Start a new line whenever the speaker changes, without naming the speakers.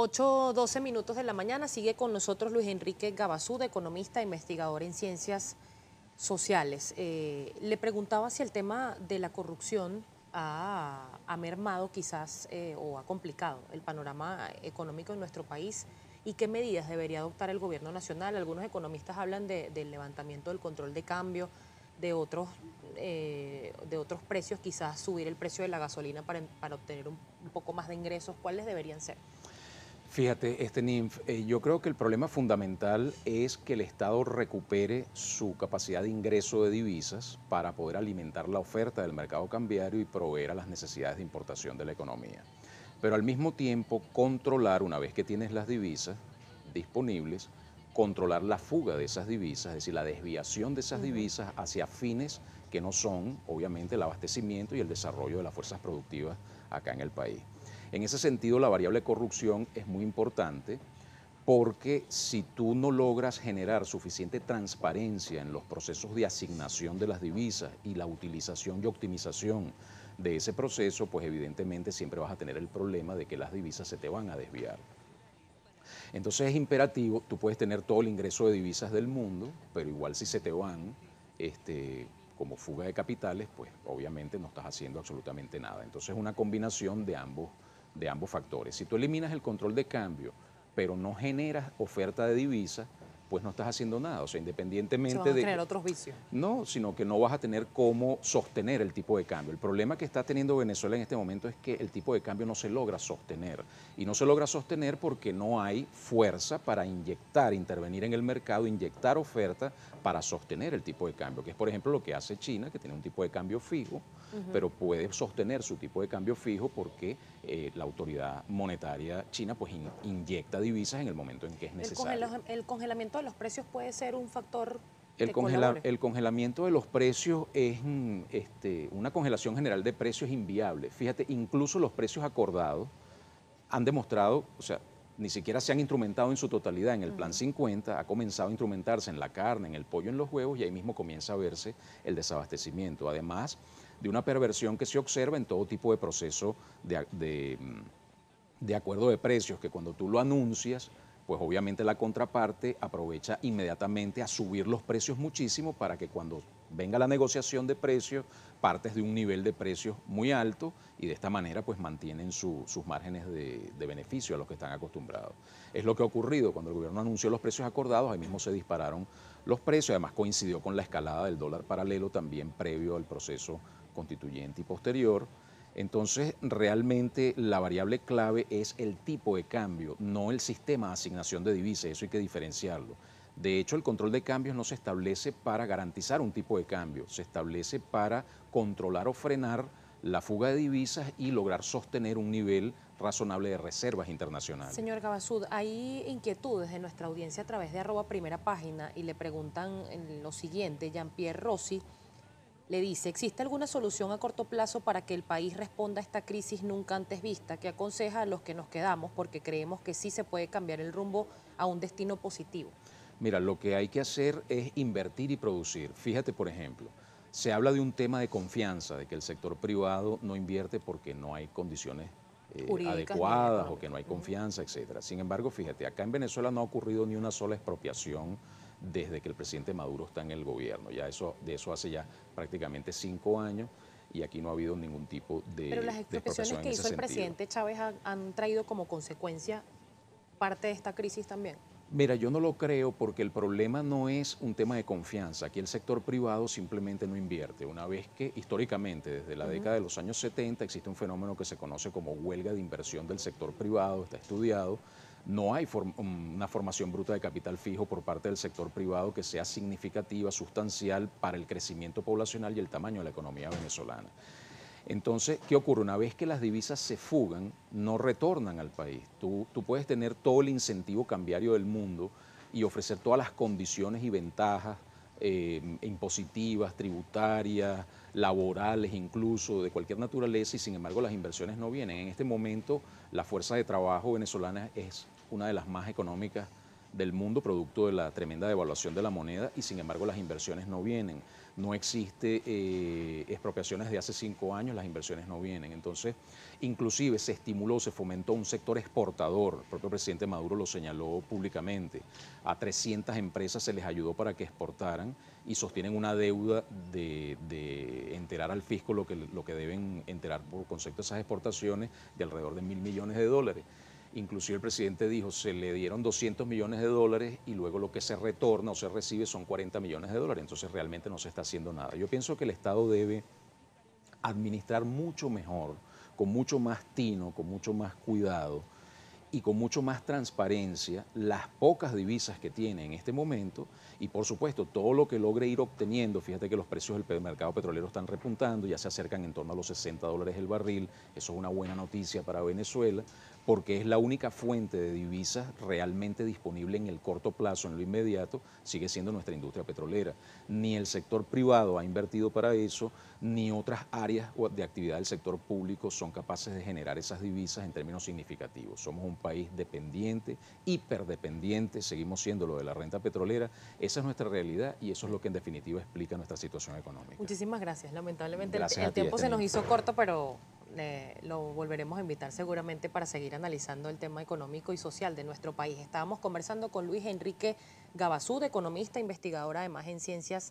8:12 minutos de la mañana. Sigue con nosotros Luis Enrique Gabazud, economista e investigador en ciencias sociales. Le preguntaba si el tema de la corrupción ha mermado quizás o ha complicado el panorama económico en nuestro país y qué medidas debería adoptar el gobierno nacional. Algunos economistas hablan del levantamiento del control de cambio, de otros precios, quizás subir el precio de la gasolina para obtener un poco más de ingresos. ¿Cuáles deberían ser?
Fíjate, Ninf, yo creo que el problema fundamental es que el Estado recupere su capacidad de ingreso de divisas para poder alimentar la oferta del mercado cambiario y proveer a las necesidades de importación de la economía. Pero al mismo tiempo controlar, una vez que tienes las divisas disponibles, controlar la fuga de esas divisas, es decir, la desviación de esas divisas hacia fines que no son, obviamente, el abastecimiento y el desarrollo de las fuerzas productivas acá en el país. En ese sentido, la variable corrupción es muy importante porque si tú no logras generar suficiente transparencia en los procesos de asignación de las divisas y la utilización y optimización de ese proceso, pues evidentemente siempre vas a tener el problema de que las divisas se te van a desviar. Entonces es imperativo, tú puedes tener todo el ingreso de divisas del mundo, pero igual si se te van como fuga de capitales, pues obviamente no estás haciendo absolutamente nada. Entonces es una combinación de ambos factores. Si tú eliminas el control de cambio, pero no generas oferta de divisas, pues no estás haciendo nada. O sea,
Se
independientemente
van a
de
generar
que...
otros vicios.
No, sino que no vas a tener cómo sostener el tipo de cambio. El problema que está teniendo Venezuela en este momento es que el tipo de cambio no se logra sostener. Y no se logra sostener porque no hay fuerza para inyectar, intervenir en el mercado, inyectar oferta para sostener el tipo de cambio, que es por ejemplo lo que hace China, que tiene un tipo de cambio fijo, pero puede sostener su tipo de cambio fijo porque la autoridad monetaria china pues inyecta divisas en el momento en que es necesario.
El congelamiento de los precios puede ser un factor que colabore.
El congelamiento de los precios es una congelación general de precios inviable. Fíjate, incluso los precios acordados han demostrado, o sea, ni siquiera se han instrumentado en su totalidad. En el Plan 50 ha comenzado a instrumentarse en la carne, en el pollo, en los huevos, y ahí mismo comienza a verse el desabastecimiento. Además de una perversión que se observa en todo tipo de proceso de acuerdo de precios, que cuando tú lo anuncias, pues obviamente la contraparte aprovecha inmediatamente a subir los precios muchísimo para que cuando venga la negociación de precios partes de un nivel de precios muy alto y de esta manera pues mantienen sus márgenes de beneficio a los que están acostumbrados. Es lo que ha ocurrido cuando el gobierno anunció los precios acordados, ahí mismo se dispararon los precios, además coincidió con la escalada del dólar paralelo también previo al proceso constituyente y posterior. Entonces, realmente la variable clave es el tipo de cambio, no el sistema de asignación de divisas, eso hay que diferenciarlo. De hecho, el control de cambios no se establece para garantizar un tipo de cambio, se establece para controlar o frenar la fuga de divisas y lograr sostener un nivel razonable de reservas internacionales.
Señor Gabazud, hay inquietudes de nuestra audiencia a través de @primerapágina y le preguntan en lo siguiente. Jean-Pierre Rossi le dice: ¿existe alguna solución a corto plazo para que el país responda a esta crisis nunca antes vista? ¿Qué aconseja a los que nos quedamos porque creemos que sí se puede cambiar el rumbo a un destino positivo?
Mira, lo que hay que hacer es invertir y producir. Fíjate, por ejemplo, se habla de un tema de confianza, de que el sector privado no invierte porque no hay condiciones
Jurídicas ni
adecuadas o que no
económicas.
hay confianza, etcétera. Sin embargo, fíjate, acá en Venezuela no ha ocurrido ni una sola expropiación desde que el presidente Maduro está en el gobierno. De eso hace ya prácticamente 5 años y aquí no ha habido ningún tipo
Pero las
de
expropiaciones
expropiación en
que
ese
hizo el
sentido.
presidente Chávez han traído como consecuencia parte de esta crisis también.
Mira, yo no lo creo porque el problema no es un tema de confianza. Aquí el sector privado simplemente no invierte. Una vez que históricamente, desde la década de los años 70, existe un fenómeno que se conoce como huelga de inversión del sector privado, está estudiado. No hay una formación bruta de capital fijo por parte del sector privado que sea significativa, sustancial para el crecimiento poblacional y el tamaño de la economía venezolana. Entonces, ¿qué ocurre? Una vez que las divisas se fugan, no retornan al país. Tú puedes tener todo el incentivo cambiario del mundo y ofrecer todas las condiciones y ventajas impositivas, tributarias, laborales incluso, de cualquier naturaleza, y sin embargo las inversiones no vienen. En este momento la fuerza de trabajo venezolana es una de las más económicas del mundo producto de la tremenda devaluación de la moneda y sin embargo las inversiones no vienen. No existe expropiaciones de hace 5 años, las inversiones no vienen. Entonces, inclusive se estimuló, se fomentó un sector exportador. El propio presidente Maduro lo señaló públicamente. A 300 empresas se les ayudó para que exportaran y sostienen una deuda de enterar al fisco lo que deben enterar por concepto de esas exportaciones de alrededor de $1.000 millones. Inclusive el presidente dijo, se le dieron $200 millones y luego lo que se retorna o se recibe son $40 millones. Entonces realmente no se está haciendo nada. Yo pienso que el Estado debe administrar mucho mejor, con mucho más tino, con mucho más cuidado y con mucho más transparencia las pocas divisas que tiene en este momento y por supuesto todo lo que logre ir obteniendo. Fíjate que los precios del mercado petrolero están repuntando, ya se acercan en torno a los $60 el barril, eso es una buena noticia para Venezuela porque es la única fuente de divisas realmente disponible en el corto plazo, en lo inmediato, sigue siendo nuestra industria petrolera. Ni el sector privado ha invertido para eso, ni otras áreas de actividad del sector público son capaces de generar esas divisas en términos significativos. Somos un país dependiente, hiperdependiente, seguimos siendo lo de la renta petrolera. Esa es nuestra realidad y eso es lo que en definitiva explica nuestra situación económica.
Muchísimas gracias. Lamentablemente
Gracias
el tiempo se nos
Estefanía.
hizo corto, pero lo volveremos a invitar seguramente para seguir analizando el tema económico y social de nuestro país. Estábamos conversando con Luis Enrique Gabasud, economista, investigador además en ciencias